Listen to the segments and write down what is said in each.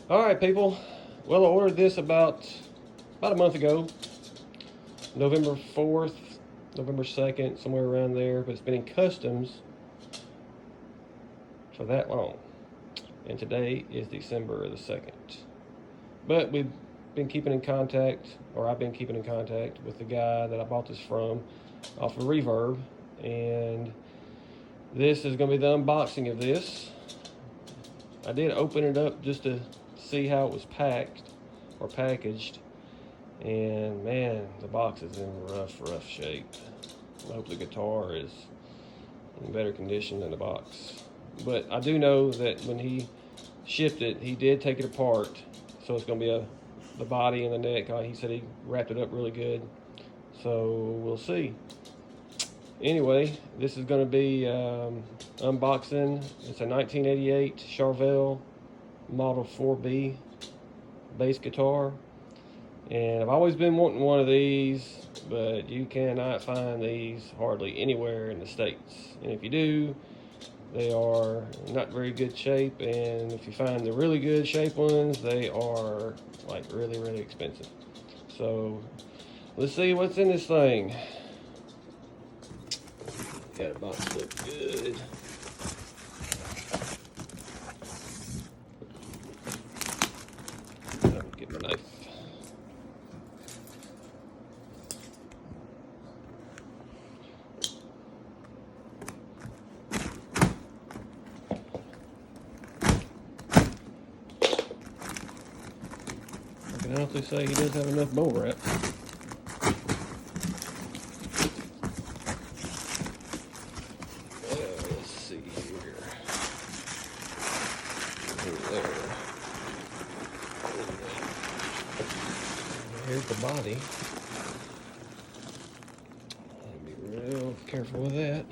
All right, people. Well, I ordered this about a month ago, November 4th, November 2nd, somewhere around there. But it's been in customs for that long, and today is December the 2nd. But we've been keeping in contact, or I've been keeping in contact with the guy that I bought this from off of Reverb, and this is going to be the unboxing of this. I did open it up just to see how it was packed or packaged, and man, the box is in rough shape. I hope the guitar is in better condition than the box. But I do know that when he shipped it, he did take it apart, so it's going to be the body and the neck. He said he wrapped it up really good, so we'll see. Anyway, this is going to be unboxing. It's a 1988 Charvel Model 4B bass guitar, and I've always been wanting one of these, but you cannot find these hardly anywhere in the States. And if you do, they are not very good shape, and if you find the really good shape ones, they are like really expensive. So let's see what's in this thing. Got a box look good. Get my knife. I can honestly say he does have enough bowl wrap. Let's see here. There. Here's the body. I'll be real careful with that.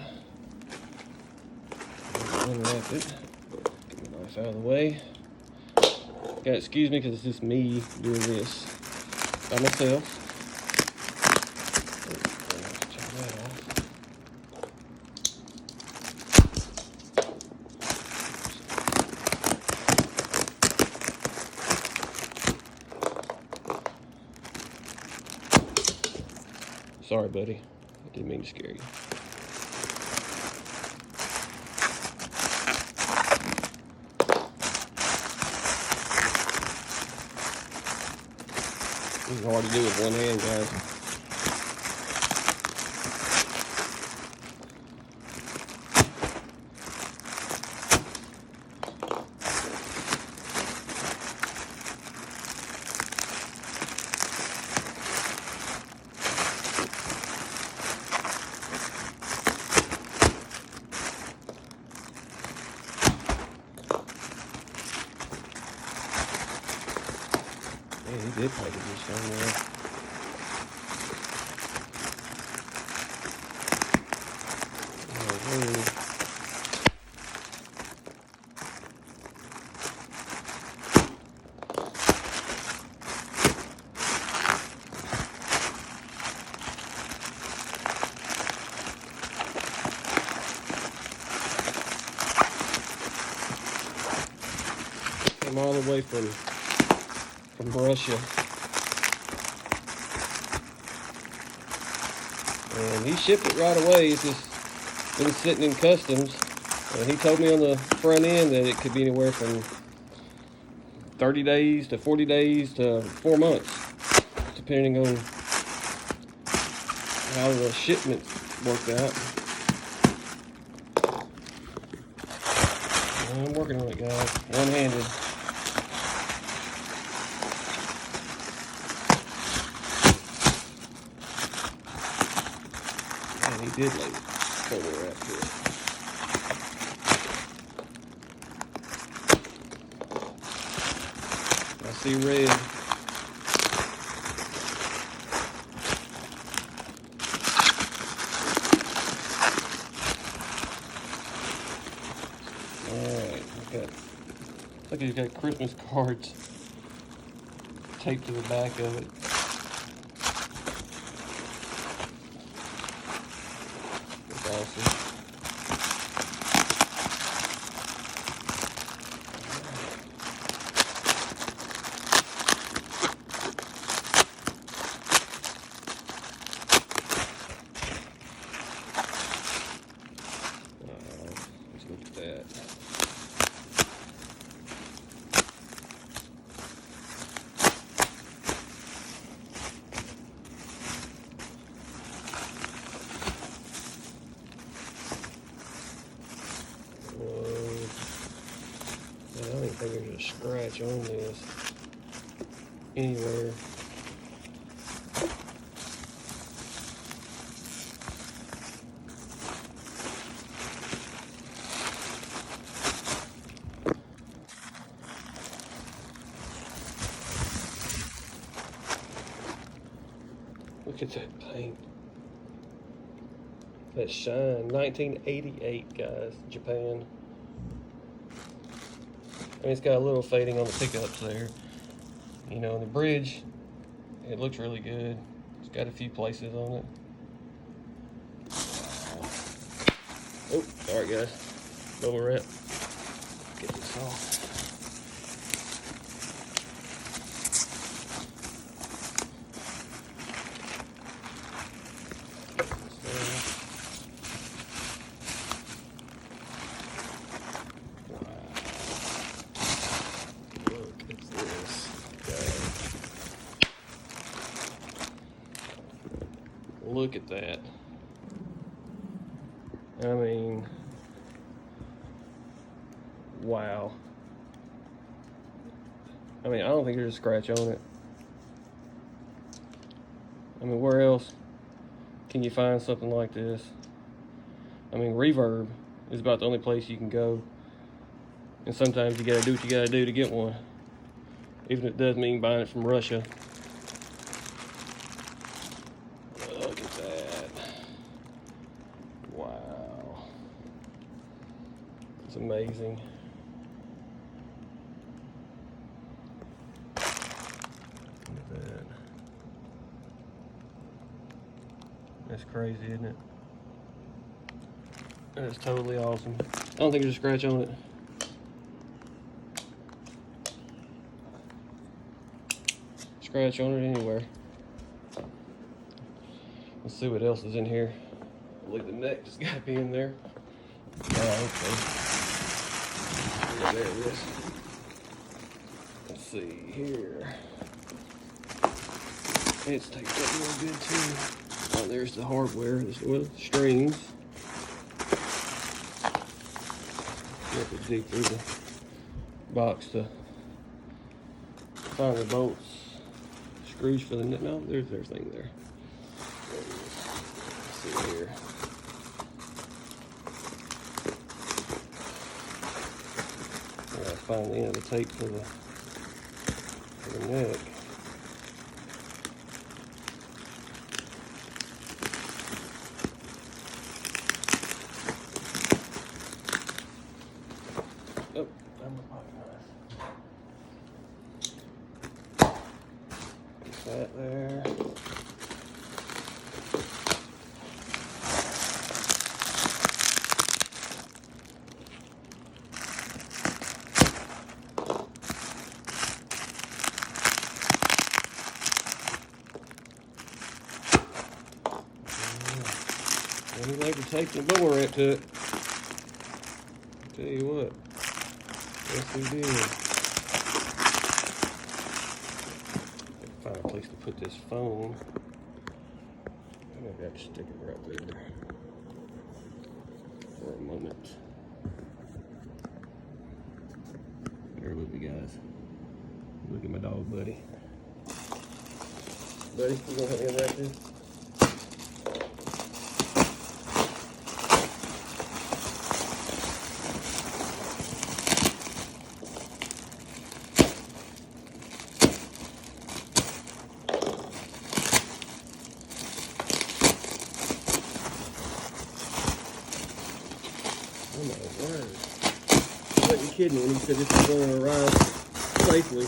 Unwrap it. Get my knife out of the way. Yeah, excuse me because it's just me doing this by myself. Turn that off. Sorry, buddy. I didn't mean to scare you. This is hard to do with one hand, guys. Man, he did package this somewhere. Came all the way from Russia, and he shipped it right away. It's just been sitting in customs, and he told me on the front end that it could be anywhere from 30 days to 40 days to 4 months, depending on how the shipment worked out. I'm working on it, guys, one-handed. And he did like color wrap to it. I see red. Alright, looks like he's got Christmas cards taped to the back of it. That's awesome. scratch on this anywhere. Look at that paint. That shine. 1988, guys. Japan. I mean, it's got a little fading on the pickups there. You know, the bridge, it looks really good. It's got a few places on it. Oh, sorry guys. Bubble wrap. Get this off. Look at that. I mean, wow. I mean, I don't think there's a scratch on it. I mean, where else can you find something like this? I mean, Reverb is about the only place you can go. And sometimes you gotta do what you gotta do to get one. Even if it does mean buying it from Russia. Look at that. Wow. It's amazing. Look at that. That's crazy, isn't it? That's totally awesome. I don't think there's a scratch on it. Scratch on it anywhere. Let's see what else is in here. I believe the neck just gotta be in there. Oh, okay. Yeah, there it is. Let's see here. It's taped up real good too. Oh, there's the hardware. This with strings. You have to dig through the box to find the bolts. Screws for the net. No, there's everything there. Let's see here. I gotta find the end of the tape for the neck. Oh, I'm a pocket knife. Get that there. And he later taped the bubble wrap to it. I'll tell you what. Yes, he did. Find a place to put this phone. Maybe I have to stick it right there for a moment. Here, look, guys. Look at my dog, Buddy. Buddy, you gonna help me unwrap this? Oh my word. I wasn't kidding when he said this was going to arrive safely.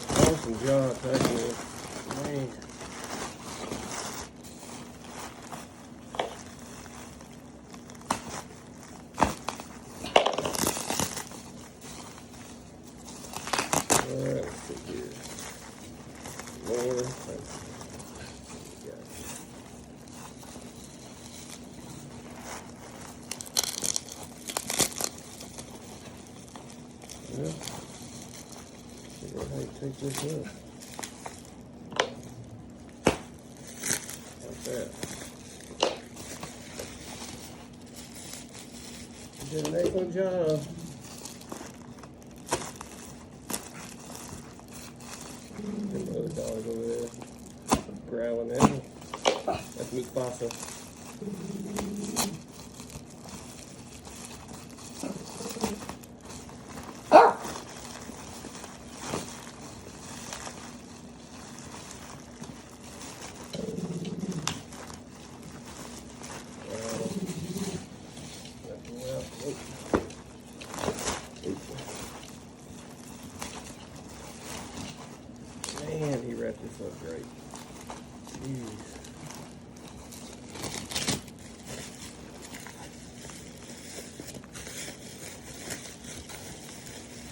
Awesome job packing it. Man. Alright, let's see here. More. Yeah. Figure out how you take this up. Like that. You did an excellent job. dog over there. Growling at me. That's Mufasa. Man, he wrapped this up great. Jeez.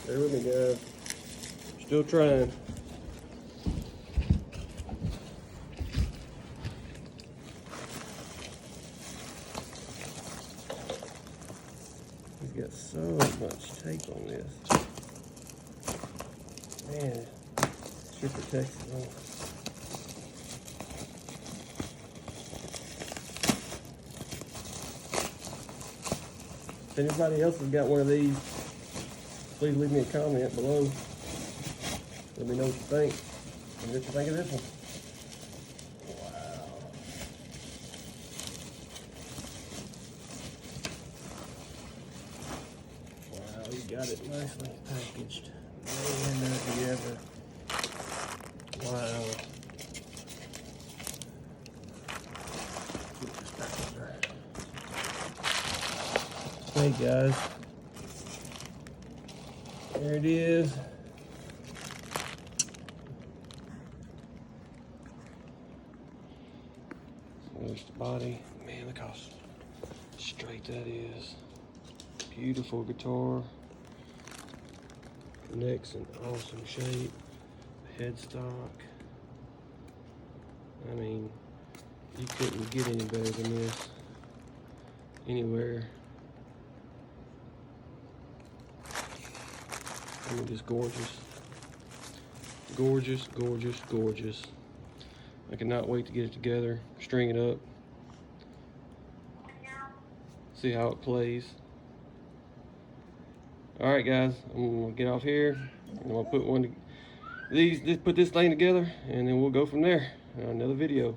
Bear with me, guys. Still trying. He's got so much tape on this. Man, sure protects it all. If anybody else has got one of these, please leave me a comment below. Let me know what you think. And what you think of this one. Wow. Wow, you got it nicely packaged. Man, does he ever. Wow. Get this back over. Hey guys. There it is. There's the body. Man, look how straight that is. Beautiful guitar. Neck's in awesome shape. Headstock. I mean, you couldn't get any better than this anywhere. I mean, just gorgeous. Gorgeous, gorgeous, gorgeous. I cannot wait to get it together, string it up, see how it plays. All right, guys, I'm gonna get off here. I'm gonna put put this thing together, and then we'll go from there. Another video.